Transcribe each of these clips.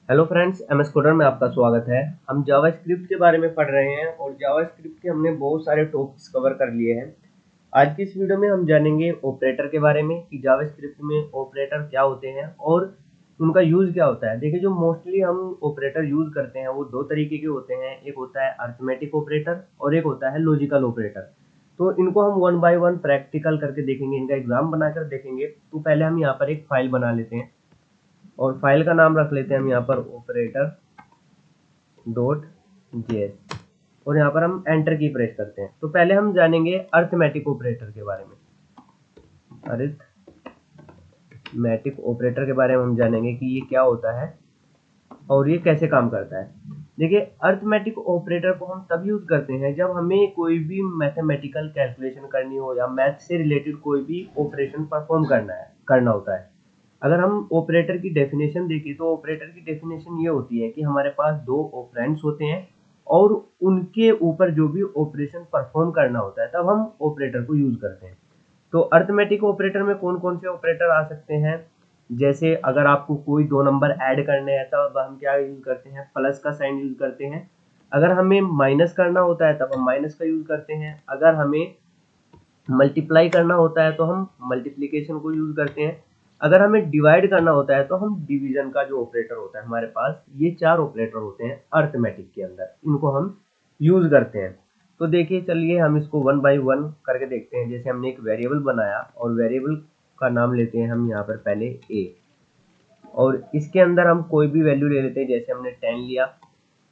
Hello friends, MS coder में आपका स्वागत है। हम जावास्क्रिप्ट के बारे में पढ़ रहे हैं और जावास्क्रिप्ट के हमने बहुत सारे टॉपिक्स कवर कर लिए हैं। आज की इस वीडियो में हम जानेंगे ऑपरेटर के बारे में कि जावास्क्रिप्ट में ऑपरेटर क्या होते हैं और उनका यूज़ क्या होता है। देखिए, जो मोस्टली हम ऑपरेटर यूज़ करते हैं वो दो तरीके के होते हैं। एक होता है अरिथमेटिक ऑपरेटर और एक होता है लॉजिकल ऑपरेटर। तो इनको हम वन बाय वन प्रैक्टिकल करके देखेंगे, इनका एग्जाम बनाकर देखेंगे। तो पहले हम यहाँ पर एक फाइल बना लेते हैं और फाइल का नाम रख लेते हैं हम यहाँ पर ऑपरेटर डॉट जेएस और यहाँ पर हम एंटर की प्रेस करते हैं। तो पहले हम जानेंगे अरिथमेटिक ऑपरेटर के बारे में। अरिथमेटिक ऑपरेटर के बारे में हम जानेंगे कि ये क्या होता है और ये कैसे काम करता है। देखिए, अरिथमेटिक ऑपरेटर को हम तब यूज करते हैं जब हमें कोई भी मैथमेटिकल कैलकुलेशन करनी हो या मैथ से रिलेटेड कोई भी ऑपरेशन परफॉर्म करना होता है। अगर हम ऑपरेटर की डेफिनेशन देखें तो ऑपरेटर की डेफिनेशन ये होती है कि हमारे पास दो ऑपरेंड्स होते हैं और उनके ऊपर जो भी ऑपरेशन परफॉर्म करना होता है तब हम ऑपरेटर को यूज करते हैं। तो अरिथमेटिक ऑपरेटर में कौन कौन से ऑपरेटर आ सकते हैं, जैसे अगर आपको कोई दो नंबर ऐड करने हैं तब हम क्या यूज करते हैं, प्लस का साइन यूज करते हैं। अगर हमें माइनस करना होता है तब हम माइनस का यूज करते हैं। अगर हमें मल्टीप्लाई करना होता है तो हम मल्टीप्लिकेशन को यूज करते हैं। अगर हमें डिवाइड करना होता है तो हम डिवीजन का जो ऑपरेटर होता है हमारे पास, ये चार ऑपरेटर होते हैं अरिथमेटिक के अंदर, इनको हम यूज करते हैं। तो देखिए, चलिए हम इसको वन बाय वन करके देखते हैं। जैसे हमने एक वेरिएबल बनाया और वेरिएबल का नाम लेते हैं हम यहाँ पर पहले ए और इसके अंदर हम कोई भी वैल्यू ले लेते हैं, जैसे हमने 10 लिया।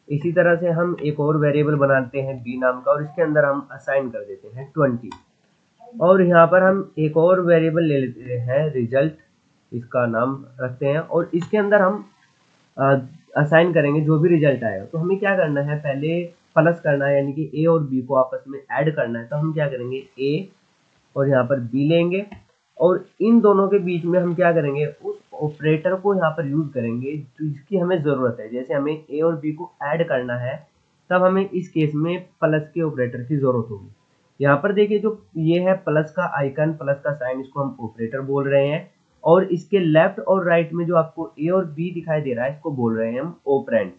इसी तरह से हम एक और वेरिएबल बनाते हैं बी नाम का और इसके अंदर हम असाइन कर देते हैं 20 और यहाँ पर हम एक और वेरिएबल ले लेते हैं रिजल्ट, इसका नाम रखते हैं और इसके अंदर हम असाइन करेंगे जो भी रिजल्ट आएगा। तो हमें क्या करना है, पहले प्लस करना है, यानी कि ए और बी को आपस में ऐड करना है। तो हम क्या करेंगे, ए और यहाँ पर बी लेंगे और इन दोनों के बीच में हम क्या करेंगे, उस ऑपरेटर को यहाँ पर यूज करेंगे जिसकी हमें जरूरत है। जैसे हमें ए और बी को ऐड करना है तब हमें इस केस में प्लस के ऑपरेटर की जरूरत होगी। यहाँ पर देखिए, जो ये है प्लस का आइकन, प्लस का साइन, इसको हम ऑपरेटर बोल रहे हैं और इसके लेफ्ट और राइट में जो आपको ए और बी दिखाई दे रहा है इसको बोल रहे हैं हम ऑपरेंड्स।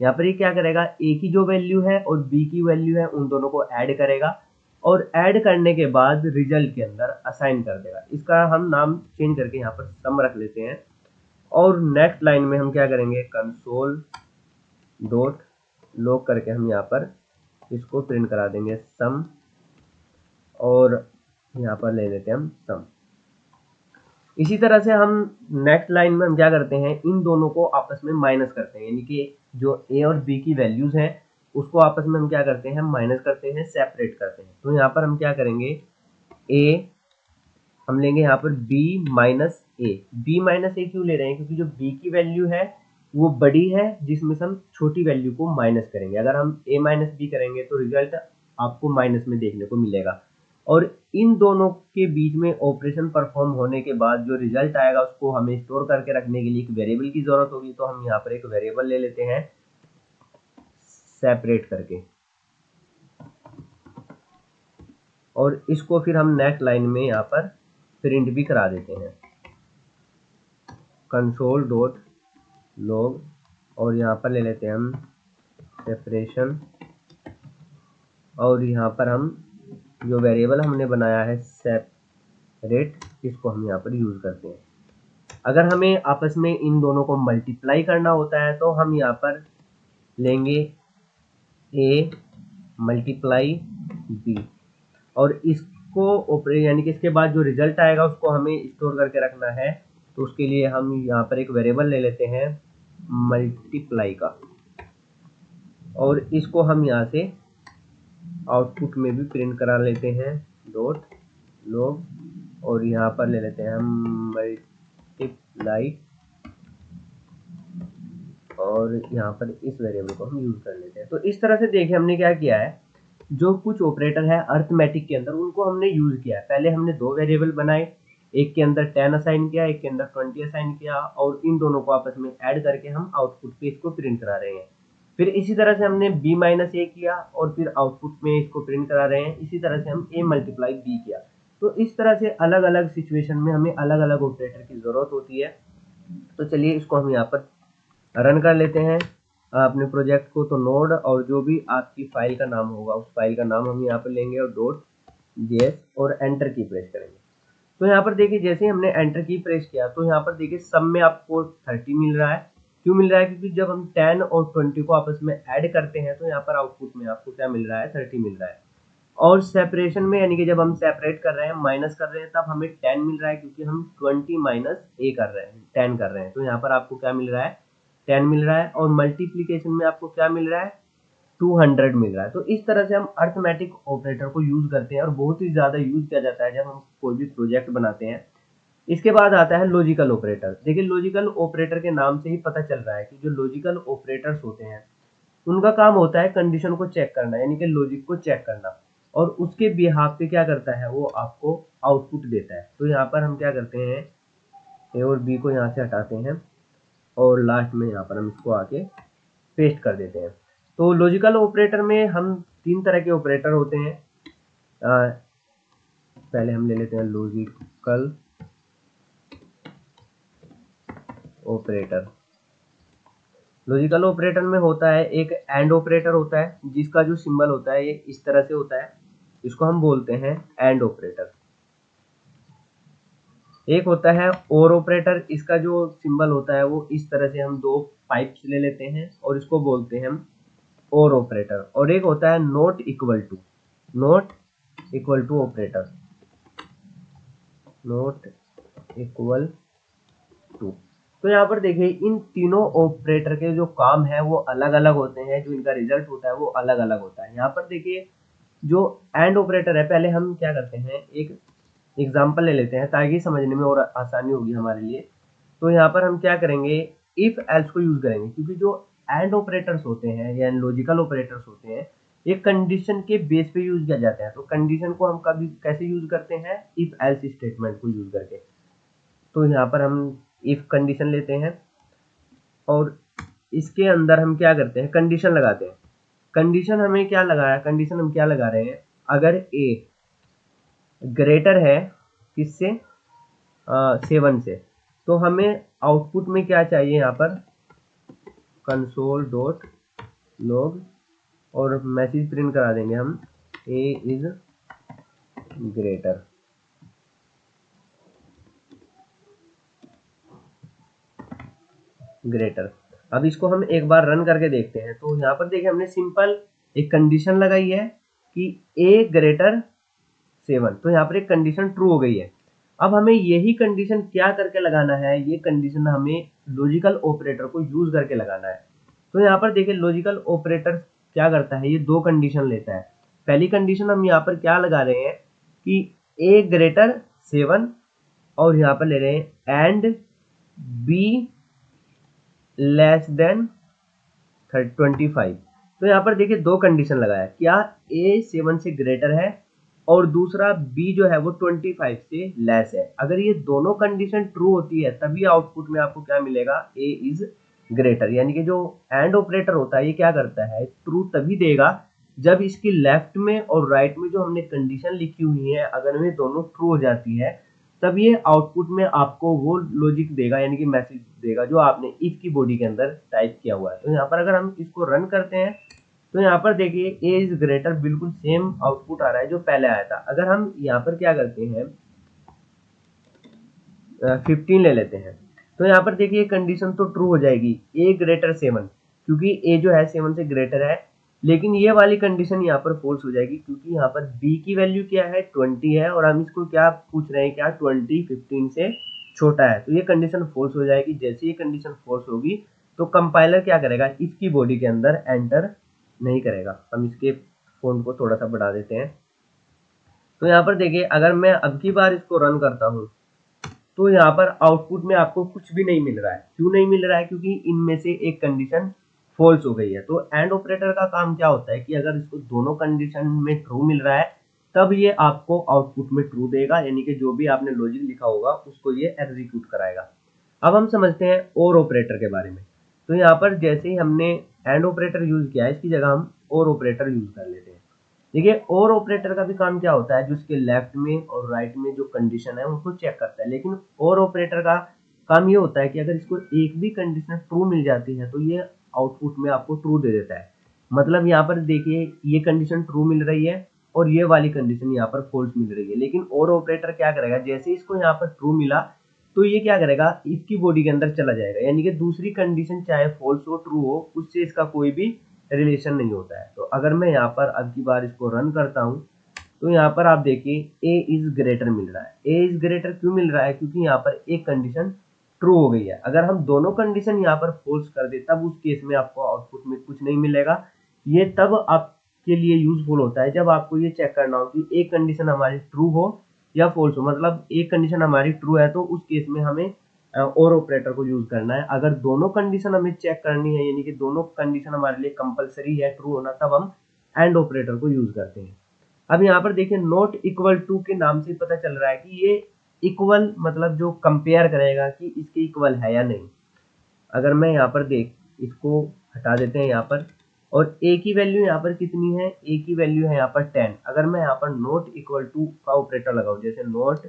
यहाँ पर ये क्या करेगा, ए की जो वैल्यू है और बी की वैल्यू है उन दोनों को ऐड करेगा और ऐड करने के बाद रिजल्ट के अंदर असाइन कर देगा। इसका हम नाम चेंज करके यहाँ पर सम रख लेते हैं और नेक्स्ट लाइन में हम क्या करेंगे, कंसोल डॉट लॉग करके हम यहाँ पर इसको प्रिंट करा देंगे सम और यहाँ पर ले लेते हैं हम सम। इसी तरह से हम नेक्स्ट लाइन में हम क्या करते हैं, इन दोनों को आपस में माइनस करते हैं, यानी कि जो ए और बी की वैल्यूज हैं उसको आपस में हम क्या करते हैं, माइनस करते हैं, सेपरेट करते हैं। तो यहाँ पर हम क्या करेंगे, ए हम लेंगे यहाँ पर बी माइनस ए। बी माइनस ए क्यों ले रहे हैं, क्योंकि जो बी की वैल्यू है वो बड़ी है जिसमें से हम छोटी वैल्यू को माइनस करेंगे। अगर हम ए माइनस बी करेंगे तो रिजल्ट आपको माइनस में देखने को मिलेगा और इन दोनों के बीच में ऑपरेशन परफॉर्म होने के बाद जो रिजल्ट आएगा उसको हमें स्टोर करके रखने के लिए एक वेरिएबल की जरूरत होगी। तो हम यहाँ पर एक वेरिएबल ले लेते हैं सेपरेट करके और इसको फिर हम नेक्स्ट लाइन में यहाँ पर प्रिंट भी करा देते हैं, कंसोल डॉट लॉग और यहाँ पर ले लेते हैं हम सेपरेशन और यहाँ पर हम जो वेरिएबल हमने बनाया है सेपरेट, इसको हम यहाँ पर यूज करते हैं। अगर हमें आपस में इन दोनों को मल्टीप्लाई करना होता है तो हम यहाँ पर लेंगे ए मल्टीप्लाई बी और इसको ऑपरेट, यानी कि इसके बाद जो रिजल्ट आएगा उसको हमें स्टोर करके रखना है। तो उसके लिए हम यहाँ पर एक वेरिएबल ले लेते हैं मल्टीप्लाई का और इसको हम यहाँ से आउटपुट में भी प्रिंट करा लेते हैं डॉट लॉग और यहाँ पर ले लेते हैं हम मल्टीप्लाई और यहाँ पर इस वेरिएबल को हम यूज कर लेते हैं। तो इस तरह से देखिए हमने क्या किया है, जो कुछ ऑपरेटर है अरिथमेटिक के अंदर उनको हमने यूज किया है। पहले हमने दो वेरिएबल बनाए, एक के अंदर 10 असाइन किया, एक के अंदर 20 असाइन किया और इन दोनों को आपस में ऐड करके हम आउटपुट पे इसको प्रिंट करा रहे हैं। फिर इसी तरह से हमने b माइनस ए किया और फिर आउटपुट में इसको प्रिंट करा रहे हैं। इसी तरह से हम a मल्टीप्लाई b किया। तो इस तरह से अलग अलग सिचुएशन में हमें अलग अलग ऑपरेटर की जरूरत होती है। तो चलिए इसको हम यहाँ पर रन कर लेते हैं अपने प्रोजेक्ट को। तो नोड और जो भी आपकी फाइल का नाम होगा उस फाइल का नाम हम यहाँ पर लेंगे और .js और एंटर की प्रेस करेंगे। तो यहाँ पर देखिए जैसे ही हमने एंटर की प्रेस किया तो यहाँ पर देखिए सब में आपको 30 मिल रहा है। क्यों मिल रहा है? क्योंकि जब हम 10 और 20 को आपस में ऐड करते हैं तो यहाँ पर आउटपुट में आपको क्या मिल रहा है? 30 मिल रहा है। और सेपरेशन में यानी कि जब हम सेपरेट कर रहे हैं, माइनस कर रहे हैं, तब हमें 10 मिल रहा है क्योंकि हम 20 माइनस ए कर रहे हैं, 10 कर रहे हैं। तो यहाँ पर आपको क्या मिल रहा है? 10 मिल रहा है। और मल्टीप्लीकेशन में आपको क्या मिल रहा है? 200 मिल रहा है। तो इस तरह से हम अरिथमेटिक ऑपरेटर को यूज करते हैं और बहुत ही ज्यादा यूज किया जाता है जब हम कोई भी प्रोजेक्ट बनाते हैं। इसके बाद आता है लॉजिकल ऑपरेटर। देखिए लॉजिकल ऑपरेटर के नाम से ही पता चल रहा है कि जो लॉजिकल ऑपरेटर्स होते हैं उनका काम होता है कंडीशन को चेक करना, यानी कि लॉजिक को चेक करना, और उसके बिहाफ पे क्या करता है? वो आपको आउटपुट देता है। तो यहाँ पर हम क्या करते हैं? ए और बी को यहाँ से हटाते हैं और लास्ट में यहाँ पर हम इसको आके पेस्ट कर देते हैं। तो लॉजिकल ऑपरेटर में हम 3 तरह के ऑपरेटर होते हैं। पहले हम ले लेते हैं लॉजिकल ऑपरेटर। लॉजिकल ऑपरेटर में होता है एक एंड ऑपरेटर होता है जिसका जो सिंबल होता है ये इस तरह से होता है, इसको हम बोलते हैं एंड ऑपरेटर। एक होता है और ऑपरेटर, इसका जो सिंबल होता है वो इस तरह से, हम 2 पाइप्स ले लेते हैं और इसको बोलते हैं हम और ऑपरेटर। और एक होता है not equal to operator, not equal to. तो यहाँ पर देखिए इन तीनों ऑपरेटर के जो काम है वो अलग अलग होते हैं, जो इनका रिजल्ट होता है वो अलग अलग होता है। यहाँ पर देखिए जो एंड ऑपरेटर है, पहले हम क्या करते हैं एक एग्जाम्पल ले लेते हैं ताकि समझने में और आसानी होगी हमारे लिए। तो यहाँ पर हम क्या करेंगे? इफ एल्स को यूज करेंगे, क्योंकि जो एंड ऑपरेटर्स होते हैं या लॉजिकल ऑपरेटर्स होते हैं ये कंडीशन के बेस पे यूज किया जाता है। तो कंडीशन को हम कभी कैसे यूज करते हैं? इफ एल्स स्टेटमेंट को यूज करके। तो यहाँ पर हम इफ कंडीशन लेते हैं और इसके अंदर हम क्या करते हैं? कंडीशन लगाते हैं। कंडीशन हमें क्या लगाया? कंडीशन हम क्या लगा रहे हैं? अगर ए ग्रेटर है किससे? 7 से, तो हमें आउटपुट में क्या चाहिए? यहाँ पर कंसोल डॉट लॉग और मैसेज प्रिंट करा देंगे हम ए इज ग्रेटर। ग्रेटर। अब इसको हम एक बार रन करके देखते हैं। तो यहाँ पर देखिए हमने सिंपल एक कंडीशन लगाई है कि ए ग्रेटर 7। तो यहाँ पर एक कंडीशन ट्रू हो गई है। अब हमें यही कंडीशन क्या करके लगाना है? ये कंडीशन हमें लॉजिकल ऑपरेटर को यूज करके लगाना है। तो यहाँ पर देखिए लॉजिकल ऑपरेटर क्या करता है? ये 2 कंडीशन लेता है। पहली कंडीशन हम यहाँ पर क्या लगा रहे हैं कि ए ग्रेटर 7, और यहाँ पर ले रहे हैं एंड बी लेस देन 25। तो यहाँ पर देखिए 2 कंडीशन लगाया, क्या ए 7 से ग्रेटर है और दूसरा बी जो है वो 25 से लेस है। अगर ये दोनों कंडीशन ट्रू होती है तभी आउटपुट में आपको क्या मिलेगा? ए इज ग्रेटर। यानी कि जो एंड ऑपरेटर होता है ये क्या करता है? ट्रू तभी देगा जब इसकी लेफ्ट में और राइट में जो हमने कंडीशन लिखी हुई है अगर वे दोनों ट्रू हो जाती है तब ये आउटपुट में आपको वो लॉजिक देगा, यानी कि मैसेज देगा जो आपने इफ की बॉडी के अंदर टाइप किया हुआ है। तो यहाँ पर अगर हम इसको रन करते हैं तो यहाँ पर देखिए ए इज ग्रेटर बिल्कुल सेम आउटपुट आ रहा है जो पहले आया था। अगर हम यहाँ पर क्या करते हैं 15 ले लेते हैं तो यहाँ पर देखिए कंडीशन तो ट्रू हो जाएगी, ए ग्रेटर 7, क्योंकि ए जो है 7 से ग्रेटर है। लेकिन ये वाली कंडीशन यहाँ पर फॉल्स हो जाएगी क्योंकि यहाँ पर बी की वैल्यू क्या है? 20 है और हम इसको क्या पूछ रहे हैं? क्या 20 15 से छोटा है? तो ये कंडीशन फॉल्स हो जाएगी। जैसे ये कंडीशन फॉल्स होगी तो कंपाइलर क्या करेगा? इफ की बॉडी के अंदर एंटर नहीं करेगा। हम इसके फॉन्ट को थोड़ा सा बढ़ा देते हैं। तो यहाँ पर देखिए अगर मैं अब की बार इसको रन करता हूँ तो यहाँ पर आउटपुट में आपको कुछ भी नहीं मिल रहा है। क्यों नहीं मिल रहा है? क्योंकि इनमें से एक कंडीशन फॉल्स हो गई है। तो एंड ऑपरेटर का काम क्या होता है कि अगर इसको दोनों कंडीशन में ट्रू मिल रहा है तब ये आपको आउटपुट में ट्रू देगा, यानी कि जो भी आपने लॉजिक लिखा होगा उसको ये एग्जीक्यूट कराएगा। अब हम समझते हैं और ऑपरेटर के बारे में। तो यहाँ पर जैसे ही हमने एंड ऑपरेटर यूज किया है इसकी जगह हम और ऑपरेटर यूज कर लेते हैं। देखिए और ऑपरेटर का भी काम क्या होता है? जो उसके लेफ्ट में और राइट में जो कंडीशन है उनको चेक करता है। लेकिन और ऑपरेटर का काम ये होता है कि अगर इसको एक भी कंडीशन ट्रू मिल जाती है तो ये आउटपुट में आपको ट्रू दे देता है। मतलब यहाँ पर देखिए ये कंडीशन ट्रू मिल रही है और ये वाली कंडीशन यहाँ पर फॉल्स मिल रही है, लेकिन और ऑपरेटर क्या करेगा, जैसे ही इसको यहाँ पर ट्रू मिला तो ये क्या करेगा, इसकी बॉडी के अंदर चला जाएगा, यानी कि दूसरी कंडीशन चाहे फॉल्स हो ट्रू हो उससे इसका कोई भी रिलेशन नहीं होता है। तो अगर मैं यहाँ पर अब की बार इसको रन करता हूँ तो यहाँ पर आप देखिए ए इज ग्रेटर मिल रहा है। ए इज ग्रेटर क्यों मिल रहा है, क्योंकि यहाँ पर एक कंडीशन ट्रू हो गई है। अगर हम दोनों कंडीशन यहाँ पर फॉल्स कर दे तब उस केस में आपको आउटपुट में कुछ नहीं मिलेगा। ये तब आपके लिए यूजफुल होता है जब आपको ये चेक करना हो कि एक कंडीशन हमारी ट्रू हो या फॉल्स हो। मतलब एक कंडीशन हमारी ट्रू है तो उस केस में हमें और ऑपरेटर को यूज करना है। अगर दोनों कंडीशन हमें चेक करनी है, यानी कि दोनों कंडीशन हमारे लिए कंपलसरी है ट्रू होना, तब हम एंड ऑपरेटर को यूज करते हैं। अब यहाँ पर देखिए नॉट इक्वल टू के नाम से पता चल रहा है कि ये इक्वल मतलब जो कंपेयर करेगा कि इसके इक्वल है या नहीं। अगर मैं यहाँ पर देख इसको हटा देते हैं यहाँ पर, और ए की वैल्यू यहाँ पर कितनी है, ए की वैल्यू है यहाँ पर 10। अगर मैं यहाँ पर नॉट इक्वल टू का ऑपरेटर लगाऊं, जैसे नॉट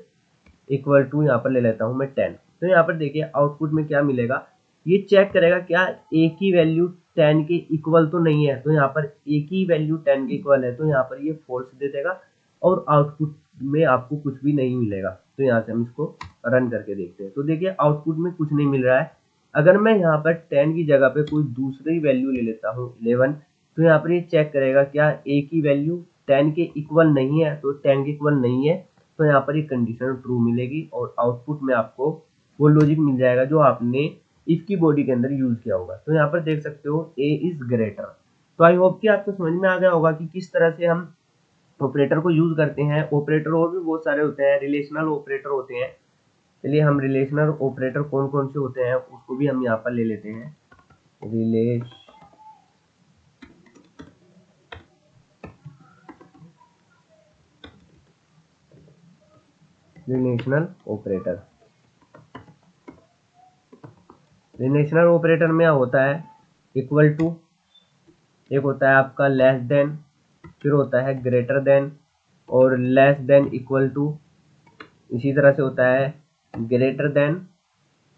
इक्वल टू यहाँ पर ले लेता हूँ मैं 10, तो यहाँ पर देखिए आउटपुट में क्या मिलेगा, ये चेक करेगा क्या ए की वैल्यू 10 के इक्वल तो नहीं है। तो यहाँ पर ए की वैल्यू 10 के इक्वल है तो यहाँ पर ये फॉल्स दे देगा और आउटपुट में आपको कुछ भी नहीं मिलेगा। तो यहाँ से हम इसको रन करके देखते हैं तो देखिए आउटपुट में कुछ नहीं मिल रहा है। अगर मैं यहाँ पर 10 की जगह पे कोई दूसरी वैल्यू ले लेता हूँ 11, तो यहाँ पर ये चेक करेगा क्या ए की वैल्यू 10 के इक्वल नहीं है। तो 10 के इक्वल नहीं है तो यहाँ पर ये कंडीशन ट्रू मिलेगी और आउटपुट में आपको वो लॉजिक मिल जाएगा जो आपने इसकी बॉडी के अंदर यूज किया होगा। तो यहाँ पर देख सकते हो ए इज ग्रेटर। तो आई होप कि आपको समझ में आ गया होगा कि किस तरह से हम ऑपरेटर को यूज करते हैं। ऑपरेटर और भी बहुत सारे होते हैं, रिलेशनल ऑपरेटर होते हैं। चलिए हम रिलेशनल ऑपरेटर कौन कौन से होते हैं उसको भी हम यहाँ पर ले लेते हैं। रिलेशनल ऑपरेटर, रिलेशनल ऑपरेटर में होता है इक्वल टू, एक होता है आपका लेस देन, फिर होता है ग्रेटर देन और लेस देन इक्वल टू, इसी तरह से होता है ग्रेटर देन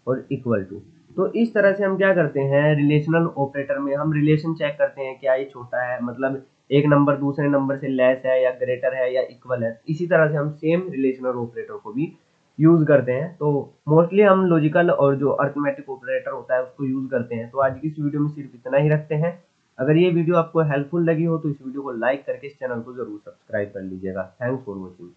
और इक्वल टू। तो इस तरह से हम क्या करते हैं, रिलेशनल ऑपरेटर में हम रिलेशन चेक करते हैं क्या ये छोटा है, मतलब एक नंबर दूसरे नंबर से लेस है या ग्रेटर है या इक्वल है। इसी तरह से हम सेम रिलेशनल ऑपरेटर को भी यूज करते हैं। तो मोस्टली हम लॉजिकल और जो अरिथमेटिक ऑपरेटर होता है उसको यूज करते हैं। तो आज की इस वीडियो में सिर्फ इतना ही रखते हैं। अगर ये वीडियो आपको हेल्पफुल लगी हो तो इस वीडियो को लाइक करके इस चैनल को जरूर सब्सक्राइब कर लीजिएगा। Thanks for watching.